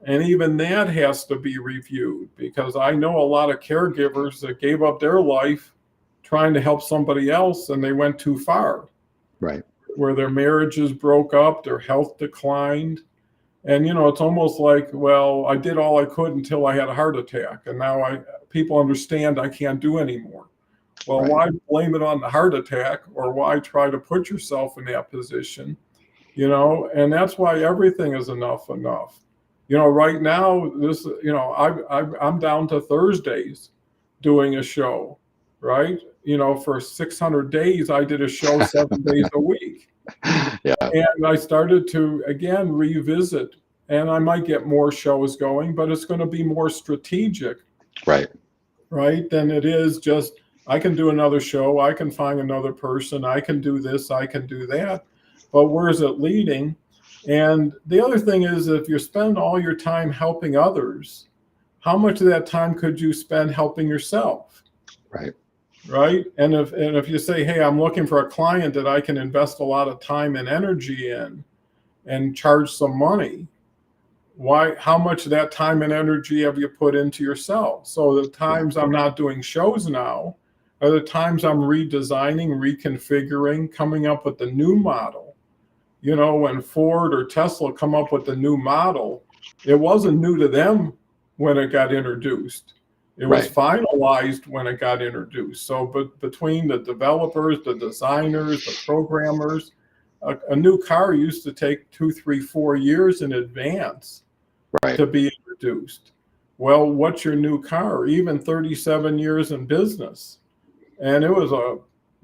And even that has to be reviewed, because I know a lot of caregivers that gave up their life trying to help somebody else, and they went too far. Right. Where their marriages broke up, their health declined. And, it's almost like, well, I did all I could until I had a heart attack. And now people understand I can't do anymore. Well, why blame it on the heart attack, or why try to put yourself in that position? And that's why everything is enough. Right now, I'm down to Thursdays doing a show, right? For 600 days, I did a show 7 days a week. Yeah. And I started to, again, revisit and I might get more shows going, but it's going to be more strategic, Right. right? Than it is just, I can do another show, I can find another person, I can do this, I can do that. But where is it leading? And the other thing is, if you spend all your time helping others, how much of that time could you spend helping yourself? Right. Right. And if you say, hey, I'm looking for a client that I can invest a lot of time and energy in and charge some money, why, how much of that time and energy have you put into yourself? So the times I'm not doing shows now are the times I'm redesigning, reconfiguring, coming up with the new model. You know, when Ford or Tesla come up with the new model, it wasn't new to them when it got introduced. It was Right. finalized when it got introduced. So, but between the developers, the designers, the programmers, a new car used to take 2, 3, 4 years in advance Right. to be introduced. Well, what's your new car? Even 37 years in business. And it was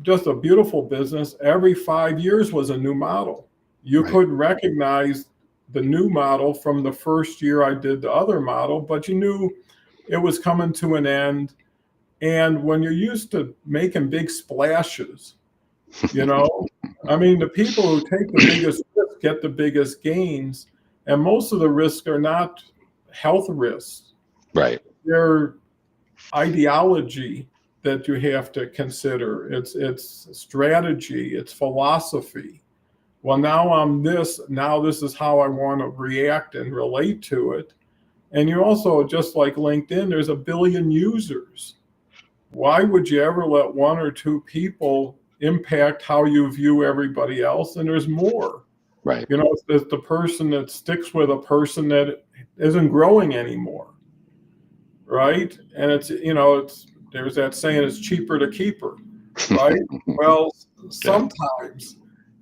just a beautiful business. Every 5 years was a new model. You Right. couldn't recognize the new model from the first year I did the other model, but you knew it was coming to an end. And when you're used to making big splashes, you know, I mean, the people who take the biggest risk get the biggest gains. And most of the risks are not health risks, Right. they're ideology that you have to consider. It's strategy, it's philosophy. Well, now I'm this, now this is how I want to react and relate to it. And you also, just like LinkedIn, there's a billion users. Why would you ever let one or two people impact how you view everybody else? And there's more. Right. You know, it's the person that sticks with a person that isn't growing anymore, right? And it's, you know, it's, there's that saying, it's cheaper to keep her, right? Well, Yeah. sometimes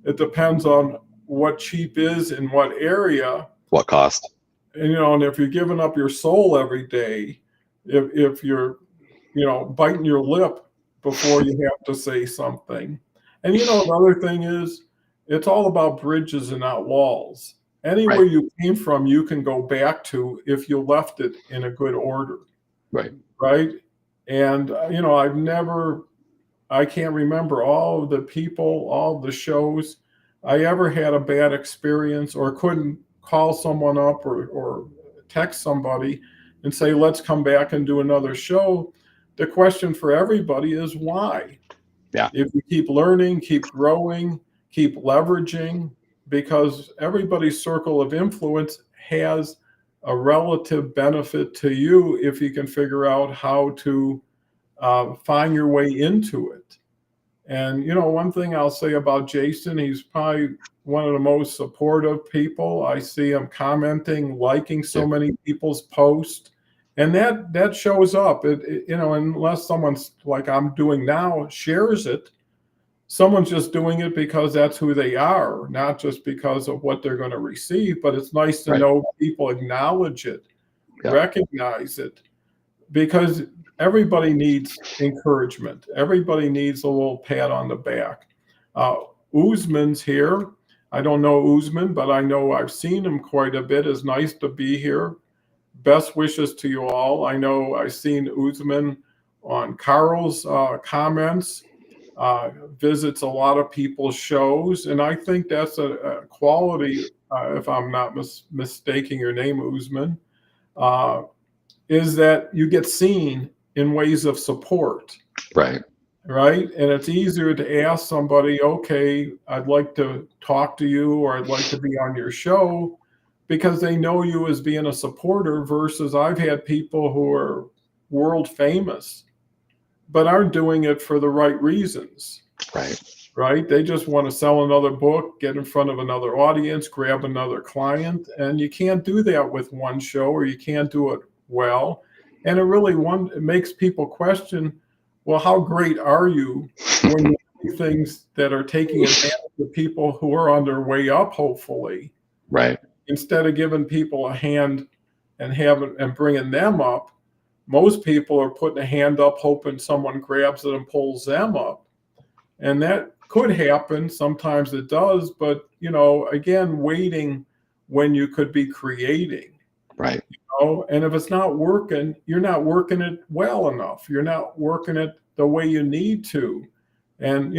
it depends on what cheap is in what area. What cost? And, you know, and if you're giving up your soul every day, if you're, you know, biting your lip before you have to say something. And, you know, another thing is, it's all about bridges and not walls. Anywhere Right. you came from, you can go back to if you left it in a good order, Right. right? And, you know, I can't remember all of the people, all of the shows I ever had a bad experience or couldn't call someone up or text somebody and say, let's come back and do another show. The question for everybody is why? Yeah. If you keep learning, keep growing, keep leveraging, because everybody's circle of influence has a relative benefit to you if you can figure out how to find your way into it. And, you know, one thing I'll say about Jason, he's probably one of the most supportive people. I see him commenting, liking so Yeah. many people's posts. And that shows up. You know, unless someone's like I'm doing now, shares it, someone's just doing it because that's who they are, not just because of what they're going to receive. But it's nice to Right. know people acknowledge it, Yeah. recognize it, because everybody needs encouragement. Everybody needs a little pat on the back. Usman's here. I don't know Usman, but I know I've seen him quite a bit. It's nice to be here. Best wishes to you all. I know I've seen Usman on Carl's comments, visits a lot of people's shows, and I think that's a quality, if I'm not mistaking your name, Usman, is that you get seen in ways of support, Right. right? And it's easier to ask somebody, okay, I'd like to talk to you or I'd like to be on your show because they know you as being a supporter versus I've had people who are world famous but aren't doing it for the right reasons, Right. right? They just want to sell another book, get in front of another audience, grab another client. And you can't do that with one show, or you can't do it well. And it makes people question, well, how great are you when you do things that are taking advantage of people who are on their way up, hopefully, Right. instead of giving people a hand and bringing them up. Most people are putting a hand up, hoping someone grabs it and pulls them up. And that could happen. Sometimes it does. But, you know, again, waiting when you could be creating. Right. And if it's not working, you're not working it well enough. You're not working it the way you need to. And,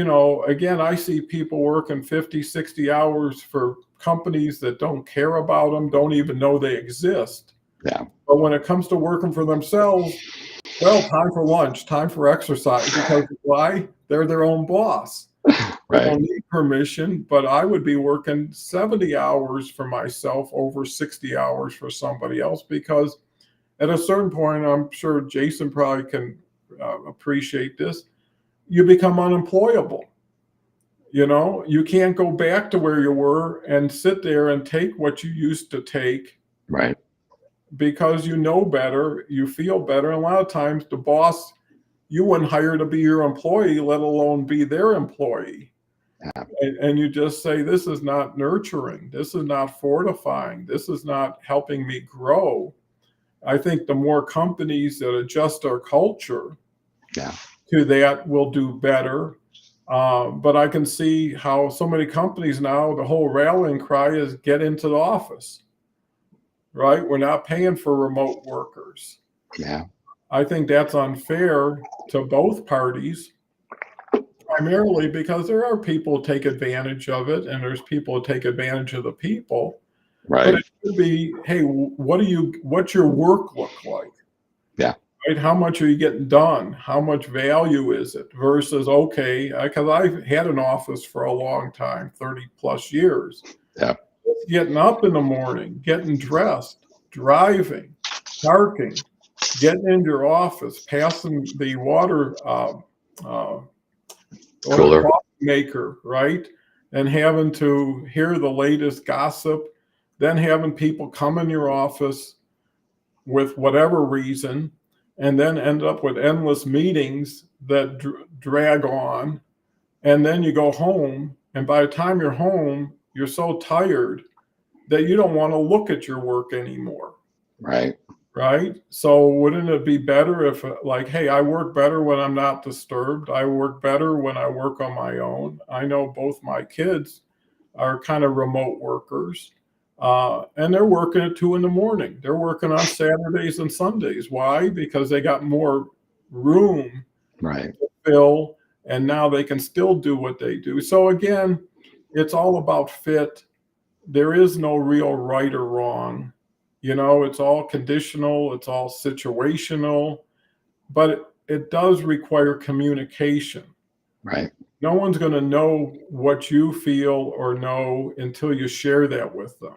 again, I see people working 50, 60 hours for companies that don't care about them, don't even know they exist. Yeah. But when it comes to working for themselves, well, time for lunch, time for exercise, because why? They're their own boss. They don't need permission, but I would be working 70 hours for myself over 60 hours for somebody else, because at a certain point, I'm sure Jason probably can appreciate this, you become unemployable. You can't go back to where you were and sit there and take what you used to take. Right. Because you know better, you feel better. And a lot of times the boss, you wouldn't hire to be your employee, let alone be their employee. Yeah. And you just say, this is not nurturing. This is not fortifying. This is not helping me grow. I think the more companies that adjust their culture to that will do better. But I can see how so many companies now, the whole rallying cry is get into the office, right? We're not paying for remote workers. Yeah. I think that's unfair to both parties, primarily because there are people who take advantage of it, and there's people who take advantage of the people. Right. But it should be, hey, what's your work look like? Yeah. Right? How much are you getting done? How much value is it versus, okay, because I've had an office for a long time, 30 plus years. Yeah. Getting up in the morning, getting dressed, driving, parking, getting into your office, passing the water Cooler coffee maker, right? And having to hear the latest gossip, then having people come in your office with whatever reason, and then end up with endless meetings that drag on. And then you go home, and by the time you're home, you're so tired that you don't want to look at your work anymore. Right. Right. So wouldn't it be better if, like, hey, I work better when I'm not disturbed. I work better when I work on my own. I know both my kids are kind of remote workers, and they're working at 2 a.m. They're working on Saturdays and Sundays. Why? Because they got more room Right. to fill, and now they can still do what they do. So again, it's all about fit. There is no real right or wrong. It's all conditional, it's all situational, but it does require communication. Right. No one's going to know what you feel or know until you share that with them.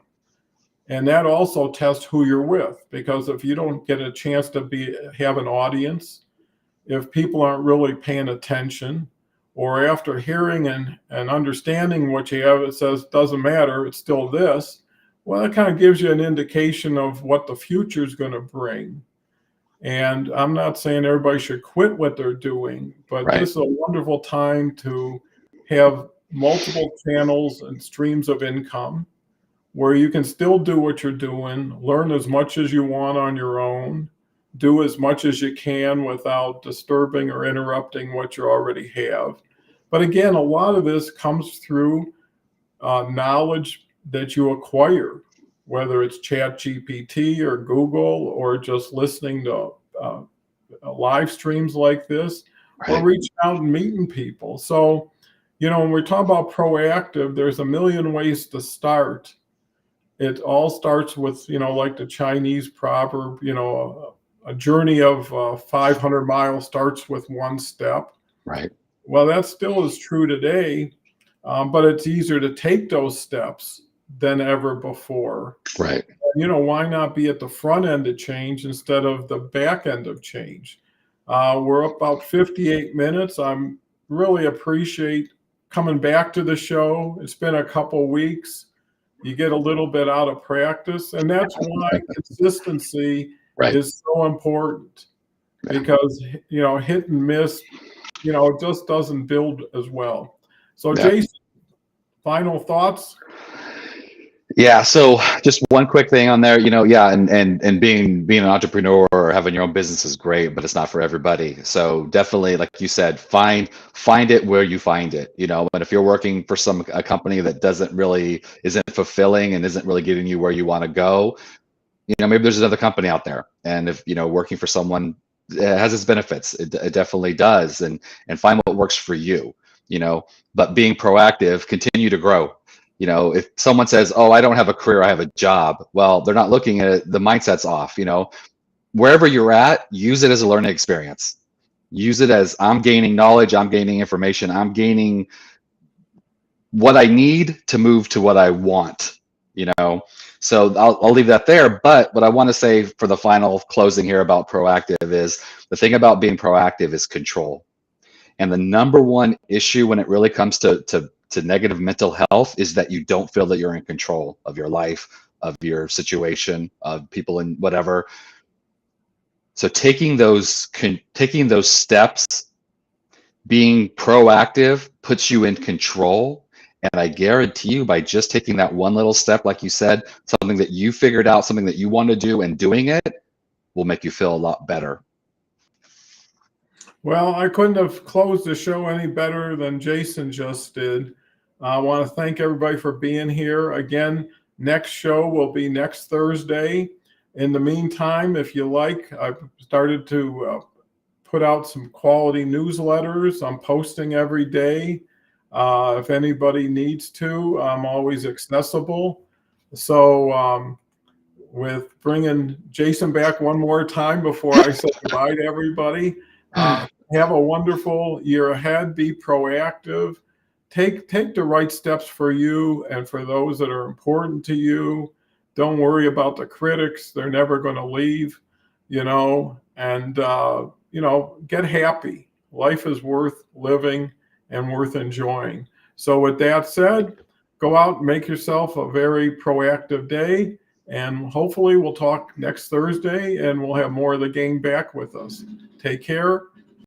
And that also tests who you're with, because if you don't get a chance to have an audience, if people aren't really paying attention, or after hearing and understanding what you have, it says, doesn't matter, it's still this. Well, it kind of gives you an indication of what the future is going to bring. And I'm not saying everybody should quit what they're doing, but This is a wonderful time to have multiple channels and streams of income where you can still do what you're doing, learn as much as you want on your own, do as much as you can without disturbing or interrupting what you already have. But again, a lot of this comes through knowledge that you acquire, whether it's ChatGPT or Google, or just listening to live streams like this, or reaching out and meeting people. So, when we're talking about proactive, there's a million ways to start. It all starts with, like the Chinese proverb, a journey of 500 miles starts with one step. Right. Well, that still is true today, but it's easier to take those steps than ever before. Right. Why not be at the front end of change instead of the back end of change? We're about 58 minutes. I'm really appreciate coming back to the show. It's been a couple weeks. You get a little bit out of practice, and that's why consistency is so important, because, hit and miss, it just doesn't build as well. So Jason, final thoughts? Yeah, so just one quick thing on there, yeah, and being an entrepreneur or having your own business is great, but it's not for everybody. So definitely, like you said, find it where you find it, and if you're working for a company that isn't fulfilling and isn't really getting you where you want to go, maybe there's another company out there. And if, working for someone has its benefits, it definitely does, and find what works for you, but being proactive, continue to grow. If someone says, oh, I don't have a career, I have a job, well, they're not looking at it, the mindset's off. Wherever you're at, use it as a learning experience. Use it as, I'm gaining knowledge, I'm gaining information, I'm gaining what I need to move to what I want, so I'll leave that there. But what I want to say for the final closing here about proactive is, the thing about being proactive is control. And the number one issue when it really comes to negative mental health is that you don't feel that you're in control of your life, of your situation, of people, and whatever. So taking those steps, being proactive, puts you in control. And I guarantee you, by just taking that one little step, like you said, something that you figured out, something that you want to do, and doing it will make you feel a lot better. Well, I couldn't have closed the show any better than Jason just did. I want to thank everybody for being here. Again, next show will be next Thursday. In the meantime, if you like, I've started to put out some quality newsletters. I'm posting every day. If anybody needs to, I'm always accessible. So with bringing Jason back one more time before I say goodbye to everybody, have a wonderful year ahead. Be proactive. Take the right steps for you and for those that are important to you. Don't worry about the critics. They're never going to leave, and, get happy. Life is worth living and worth enjoying. So with that said, go out and make yourself a very proactive day. And hopefully we'll talk next Thursday and we'll have more of the gang back with us. Take care